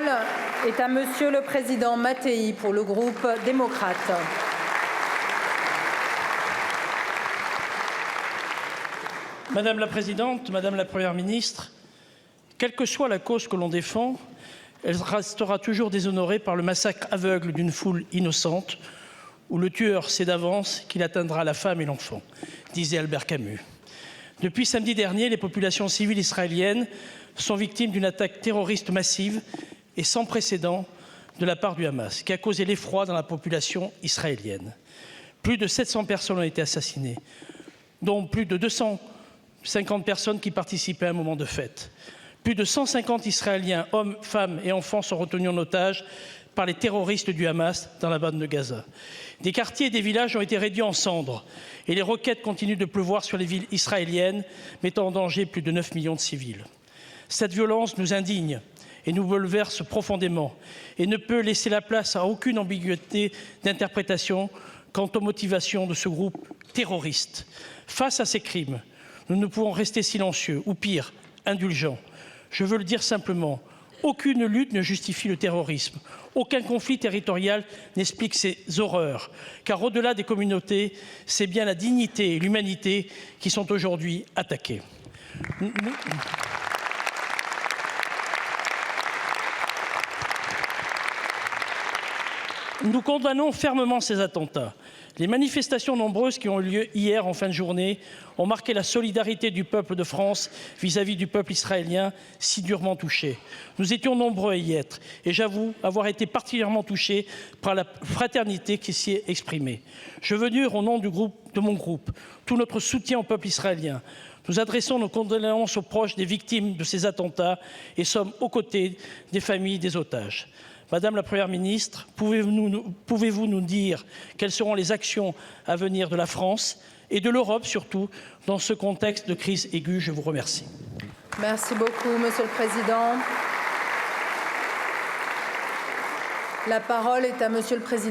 parole est à Monsieur le Président Mattei pour le groupe démocrate. Madame la Présidente, Madame la Première ministre, quelle que soit la cause que l'on défend, elle restera toujours déshonorée par le massacre aveugle d'une foule innocente où le tueur sait d'avance qu'il atteindra la femme et l'enfant, disait Albert Camus. Depuis samedi dernier, les populations civiles israéliennes sont victimes d'une attaque terroriste massive et sans précédent de la part du Hamas, qui a causé l'effroi dans la population israélienne. Plus de 700 personnes ont été assassinées, dont plus de 250 personnes qui participaient à un moment de fête. Plus de 150 Israéliens, hommes, femmes et enfants, sont retenus en otage par les terroristes du Hamas dans la bande de Gaza. Des quartiers et des villages ont été réduits en cendres et les roquettes continuent de pleuvoir sur les villes israéliennes, mettant en danger plus de 9 millions de civils. Cette violence nous indigne et nous bouleverse profondément et ne peut laisser la place à aucune ambiguïté d'interprétation quant aux motivations de ce groupe terroriste. Face à ces crimes, nous ne pouvons rester silencieux ou pire, indulgents. Je veux le dire simplement, aucune lutte ne justifie le terrorisme. Aucun conflit territorial n'explique ces horreurs. Car au-delà des communautés, c'est bien la dignité et l'humanité qui sont aujourd'hui attaquées. Nous condamnons fermement ces attentats. Les manifestations nombreuses qui ont eu lieu hier en fin de journée ont marqué la solidarité du peuple de France vis-à-vis du peuple israélien si durement touché. Nous étions nombreux à y être et j'avoue avoir été particulièrement touché par la fraternité qui s'y est exprimée. Je veux dire au nom de mon groupe tout notre soutien au peuple israélien. Nous adressons nos condoléances aux proches des victimes de ces attentats et sommes aux côtés des familles des otages. Madame la Première ministre, pouvez-vous nous dire quelles seront les actions à venir de la France et de l'Europe surtout dans ce contexte de crise aiguë? Je vous remercie. Merci beaucoup, Monsieur le Président. La parole est à Monsieur le Président.